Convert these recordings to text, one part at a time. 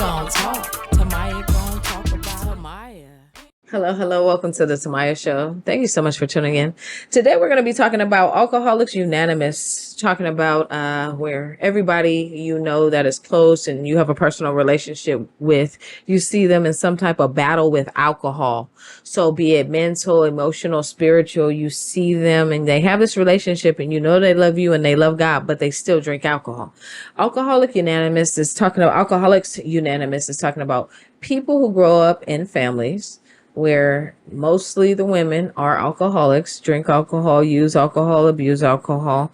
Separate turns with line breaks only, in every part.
gon' talk. Tamaiya gon' talk about Tamaiya.
Hello. Welcome to the Tamaiya Show. Thank you so much for tuning in. Today we're going to be talking about Alcoholics Unanimous, talking about where everybody you know that is close and you have a personal relationship with, you see them in some type of battle with alcohol. So be it mental, emotional, spiritual, you see them and they have this relationship and you know they love you and they love God, but they still drink alcohol. Alcoholics Unanimous is talking about people who grow up in families where mostly the women are alcoholics, drink alcohol, use alcohol, abuse alcohol,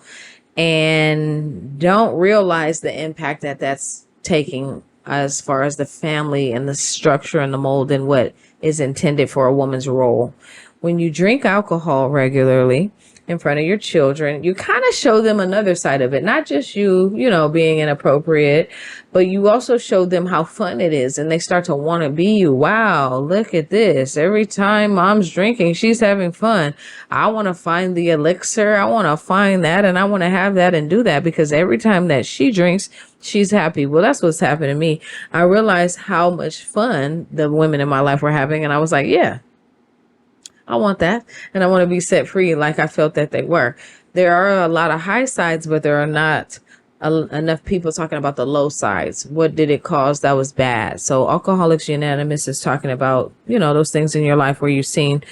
and don't realize the impact that that's taking as far as the family and the structure and the mold and what is intended for a woman's role. When you drink alcohol regularly in front of your children, you kind of show them another side of it, not just you being inappropriate, but you also show them how fun it is and they start to want to be you. Wow, look at this. Every time mom's drinking, she's having fun. I want to find the elixir. I want to find that and I want to have that and do that because every time that she drinks, she's happy. Well, that's what's happened to me. I realized how much fun the women in my life were having and I was like, yeah, I want that. And I want to be set free like I felt that they were. There are a lot of high sides, but there are not enough people talking about the low sides. What did it cause that was bad? So Alcoholics Unanimous is talking about, those things in your life where you've seen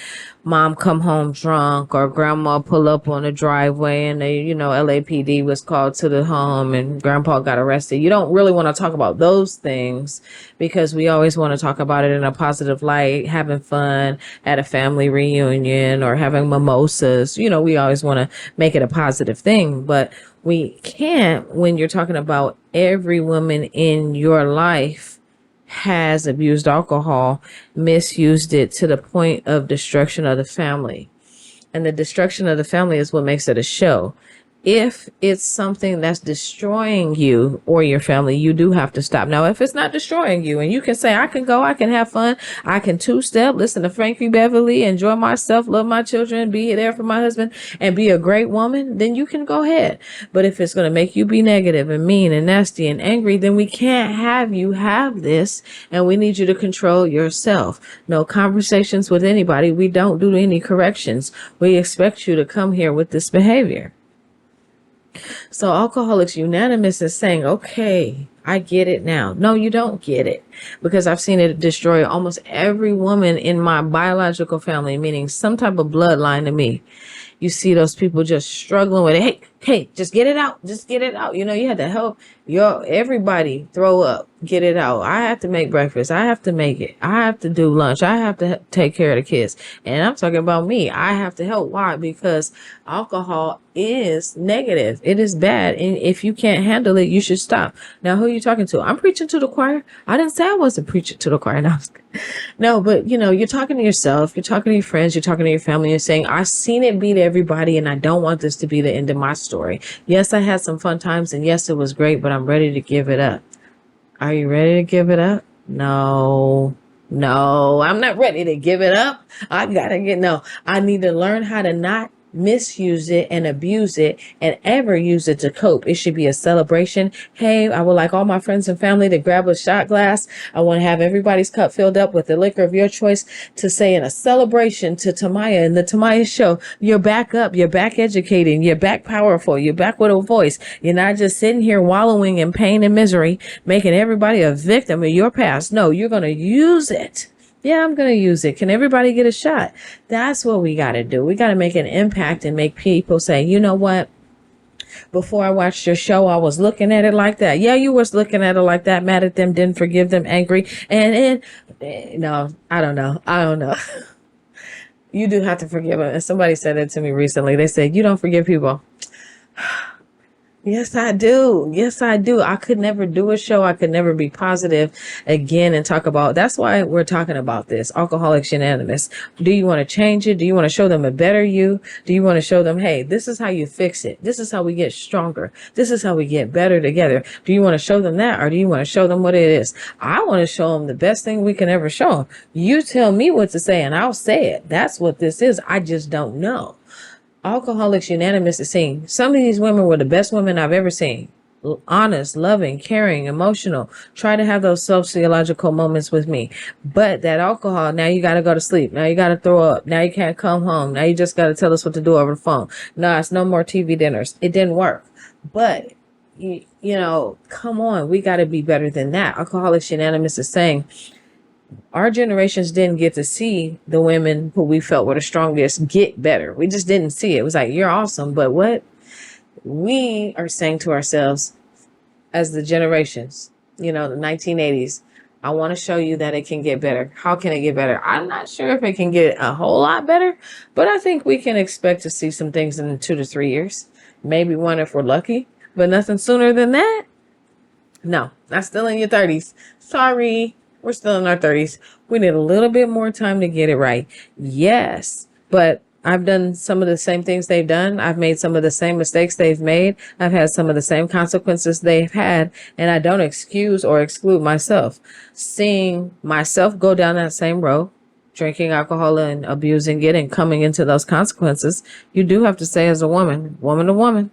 mom come home drunk or grandma pull up on the driveway and they, LAPD was called to the home and grandpa got arrested. You don't really want to talk about those things because we always want to talk about it in a positive light, having fun at a family reunion or having mimosas. We always want to make it a positive thing, but we can't when you're talking about every woman in your life has abused alcohol, misused it to the point of destruction of the family. And the destruction of the family is what makes it a show. If it's something that's destroying you or your family, you do have to stop. Now, if it's not destroying you and you can say, I can go, I can have fun, I can two-step, listen to Frankie Beverly, enjoy myself, love my children, be there for my husband, and be a great woman, then you can go ahead. But if it's going to make you be negative and mean and nasty and angry, then we can't have you have this, and we need you to control yourself. No conversations with anybody. We don't do any corrections. We expect you to come here with this behavior. So Alcoholics Unanimous is saying, okay, I get it now. No, you don't get it because I've seen it destroy almost every woman in my biological family, meaning some type of bloodline to me. You see those people just struggling with it. Hey, just get it out. Just get it out. You had to help everybody throw up, get it out. I have to make breakfast. I have to make it. I have to do lunch. I have to take care of the kids. And I'm talking about me. I have to help. Why? Because alcohol is negative. It is bad. And if you can't handle it, you should stop. Now, who are you talking to? I'm preaching to the choir. I didn't say I wasn't preaching to the choir. No, but you're talking to yourself. You're talking to your friends. You're talking to your family. You're saying, I've seen it beat everybody and I don't want this to be the end of my story. Yes, I had some fun times and yes, it was great, but I'm ready to give it up. Are you ready to give it up? No, I'm not ready to give it up. I need to learn how to not misuse it and abuse it and ever use it to cope. It should be a celebration. Hey, I would like all my friends and family to grab a shot glass. I want to have everybody's cup filled up with the liquor of your choice to say in a celebration to Tamaiya and the Tamaiya Show, you're back up, you're back educating, you're back powerful, you're back with a voice. You're not just sitting here wallowing in pain and misery, making everybody a victim of your past. No, you're going to use it. Yeah, I'm going to use it. Can everybody get a shot? That's what we got to do. We got to make an impact and make people say, you know what? Before I watched your show, I was looking at it like that. Yeah, you was looking at it like that, mad at them, didn't forgive them, angry. No, I don't know. You do have to forgive them. And somebody said it to me recently. They said, you don't forgive people. Yes, I do. I could never do a show. I could never be positive again and talk about. That's why we're talking about this. Alcoholics Unanimous. Do you want to change it? Do you want to show them a better you? Do you want to show them, hey, this is how you fix it. This is how we get stronger. This is how we get better together. Do you want to show them that or do you want to show them what it is? I want to show them the best thing we can ever show them. You tell me what to say and I'll say it. That's what this is. I just don't know. Alcoholics Unanimous is saying some of these women were the best women I've ever seen. honest, loving, caring, emotional. Try to have those sociological moments with me. But that alcohol, now you got to go to sleep. Now you got to throw up. Now you can't come home. Now you just got to tell us what to do over the phone. No, it's no more TV dinners. It didn't work. But come on, we got to be better than that. Alcoholics Unanimous is saying our generations didn't get to see the women who we felt were the strongest get better. We just didn't see it. It was like, you're awesome. But what we are saying to ourselves as the generations, the 1980s, I want to show you that it can get better. How can it get better? I'm not sure if it can get a whole lot better, but I think we can expect to see some things in 2 to 3 years. Maybe one if we're lucky, but nothing sooner than that. No, not still in your 30s. Sorry, we're still in our 30s. We need a little bit more time to get it right. Yes, but I've done some of the same things they've done. I've made some of the same mistakes they've made. I've had some of the same consequences they've had, and I don't excuse or exclude myself. Seeing myself go down that same road, drinking alcohol and abusing it and coming into those consequences, you do have to say as a woman to woman,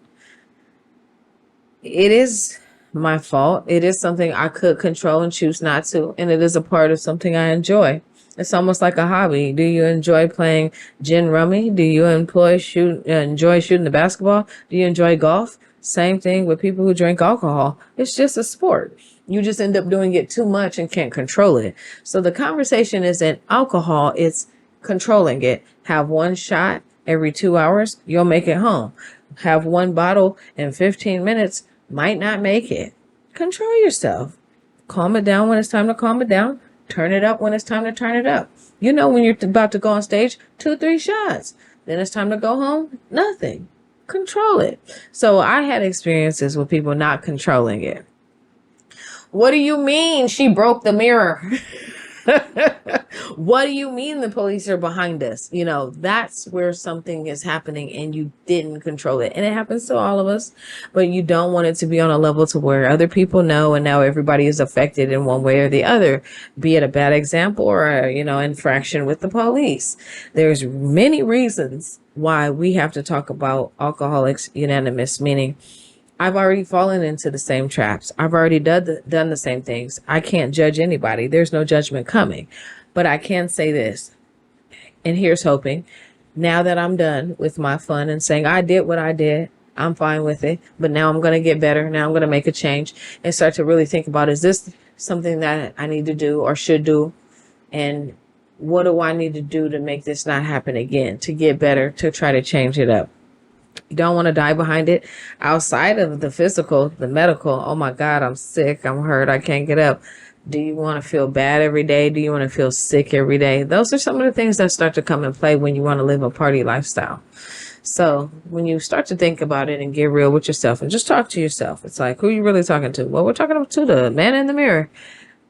it is my fault. It is something I could control and choose not to. And it is a part of something I enjoy. It's almost like a hobby. Do you enjoy playing gin rummy? Do you enjoy shooting the basketball? Do you enjoy golf? Same thing with people who drink alcohol. It's just a sport. You just end up doing it too much and can't control it. So the conversation isn't alcohol, it's controlling it. Have one shot every 2 hours, you'll make it home. Have one bottle in 15 minutes, might not make it. Control yourself. Calm it down when it's time to calm it down. Turn it up when it's time to turn it up. When you're about to go on stage, 2, 3 shots. Then it's time to go home, nothing. Control it. So I had experiences with people not controlling it. What do you mean she broke the mirror? What do you mean the police are behind us? That's where something is happening and you didn't control it. And it happens to all of us, but you don't want it to be on a level to where other people know and now everybody is affected in one way or the other, be it a bad example or infraction with the police. There's many reasons why we have to talk about Alcoholics Unanimous, meaning I've already fallen into the same traps. I've already done the same things. I can't judge anybody. There's no judgment coming. But I can say this, and here's hoping. Now that I'm done with my fun and saying I did what I did, I'm fine with it. But now I'm going to get better. Now I'm going to make a change and start to really think about, is this something that I need to do or should do? And what do I need to do to make this not happen again, to get better, to try to change it up? You don't want to die behind it. Outside of the physical, the medical, oh my God, I'm sick, I'm hurt, I can't get up. Do you want to feel bad every day? Do you want to feel sick every day? Those are some of the things that start to come and play when you want to live a party lifestyle. So when you start to think about it and get real with yourself and just talk to yourself, it's like, who are you really talking to? Well, we're talking to the man in the mirror.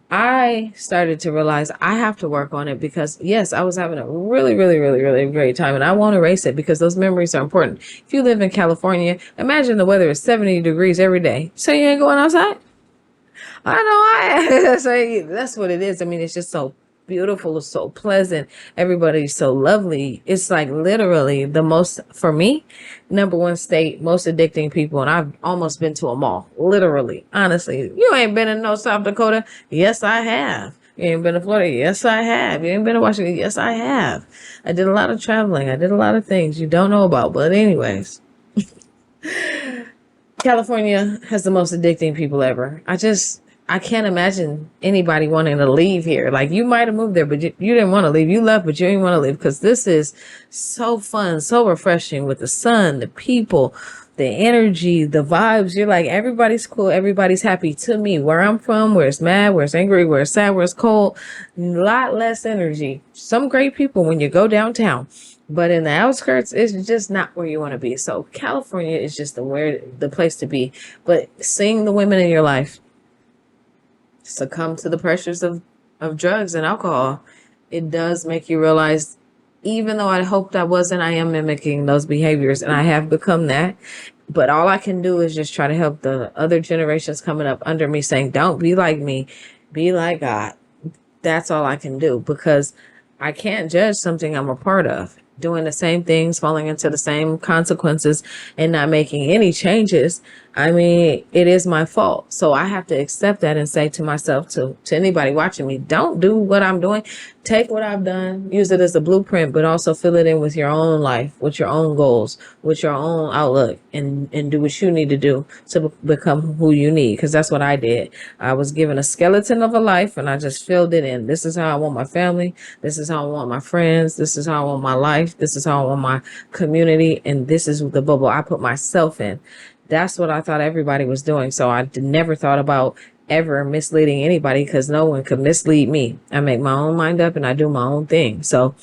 I started to realize I have to work on it because, yes, I was having a really, really, really, really great time and I won't erase it because those memories are important. If you live in California, imagine the weather is 70 degrees every day. So you ain't going outside? I know so that's what it is. I mean, it's just so beautiful, it's so pleasant. Everybody's so lovely. It's like literally the most, for me, number one state, most addicting people. And I've almost been to them all. Literally. Honestly. You ain't been in no South Dakota? Yes, I have. You ain't been to Florida? Yes, I have. You ain't been to Washington? Yes, I have. I did a lot of traveling. I did a lot of things you don't know about. But anyways, California has the most addicting people ever. I can't imagine anybody wanting to leave here. Like, you might have moved there, but you didn't want to leave. You left, but you didn't want to leave because this is so fun, so refreshing with the sun, the people, the energy, the vibes. You're like, everybody's cool. Everybody's happy. To me, where I'm from, where it's mad, where it's angry, where it's sad, where it's cold, a lot less energy. Some great people when you go downtown. But in the outskirts, it's just not where you want to be. So California is just the place to be. But seeing the women in your life succumb to the pressures of drugs and alcohol, it does make you realize, even though I hoped I wasn't, I am mimicking those behaviors and I have become that. But all I can do is just try to help the other generations coming up under me, saying, don't be like me, be like God. That's all I can do, because I can't judge something I'm a part of. Doing the same things, falling into the same consequences and not making any changes. I mean, it is my fault. So I have to accept that and say to myself, to anybody watching me, don't do what I'm doing. Take what I've done, use it as a blueprint, but also fill it in with your own life, with your own goals, with your own outlook, and do what you need to do to become who you need. Because that's what I did. I was given a skeleton of a life and I just filled it in. This is how I want my family. This is how I want my friends. This is how I want my life. This is how I want my community. And this is the bubble I put myself in. That's what I thought everybody was doing. So I never thought about ever misleading anybody because no one could mislead me. I make my own mind up and I do my own thing. So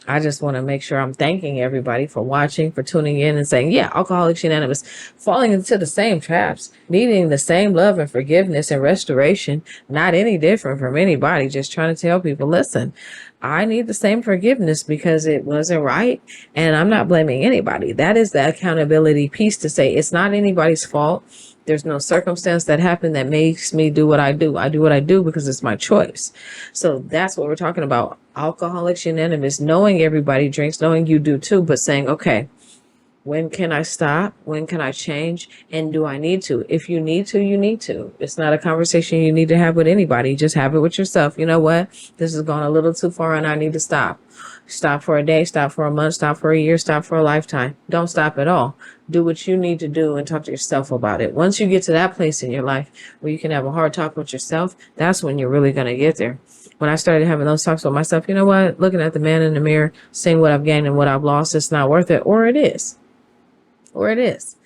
I just want to make sure I'm thanking everybody for watching, for tuning in and saying, yeah, Alcoholics Unanimous, falling into the same traps, needing the same love and forgiveness and restoration, not any different from anybody, just trying to tell people, listen, I need the same forgiveness because it wasn't right. And I'm not blaming anybody. That is the accountability piece to say it's not anybody's fault. There's no circumstance that happened that makes me do what I do. I do what I do because it's my choice. So that's what we're talking about. Alcoholics Unanimous, knowing everybody drinks, knowing you do too, but saying, okay, when can I stop? When can I change? And do I need to? If you need to, you need to. It's not a conversation you need to have with anybody. Just have it with yourself. You know what? This has gone a little too far and I need to stop. Stop for a day, stop for a month, stop for a year, stop for a lifetime. Don't stop at all. Do what you need to do and talk to yourself about it. Once you get to that place in your life where you can have a hard talk with yourself, that's when you're really going to get there. When I started having those talks with myself, you know what? Looking at the man in the mirror, seeing what I've gained and what I've lost, it's not worth it, or it is. Or it is.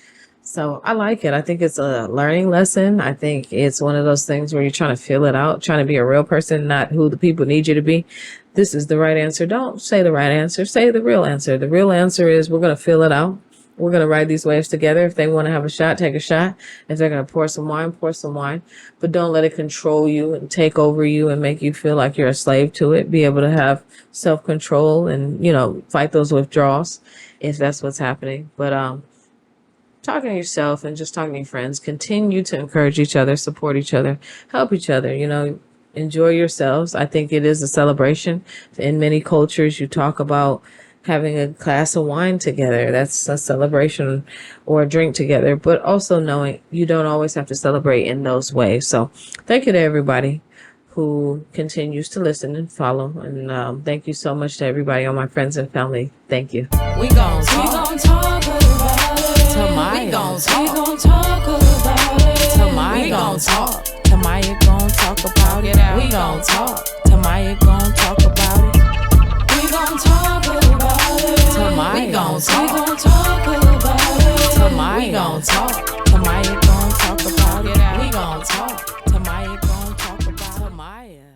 So I like it. I think it's a learning lesson. I think it's one of those things where you're trying to feel it out, trying to be a real person, not who the people need you to be. This is the right answer. Don't say the right answer. Say the real answer. The real answer is we're going to feel it out. We're going to ride these waves together. If they want to have a shot, take a shot. If they're going to pour some wine, pour some wine. But don't let it control you and take over you and make you feel like you're a slave to it. Be able to have self-control and, fight those withdrawals if that's what's happening. But, talking to yourself and just talking to your friends, continue to encourage each other, support each other, help each other, enjoy yourselves. I think it is a celebration. In many cultures, you talk about having a glass of wine together. That's a celebration, or a drink together, but also knowing you don't always have to celebrate in those ways. So thank you to everybody who continues to listen and follow. And thank you so much to everybody, all my friends and family. Thank you.
We gon' talk about it. Tamaiya. We gon' talk about it. Tamaiya. We gon' talk. Tamaiya gon' talk about it. We gon' talk. Tamaiya gon' talk about it. We gon' talk about it. Tamaiya. We gon' talk about it. Tamaiya. We gon' talk. Tamaiya gon' talk about it. We gon' talk. Tamaiya gon' talk about Tamaiya.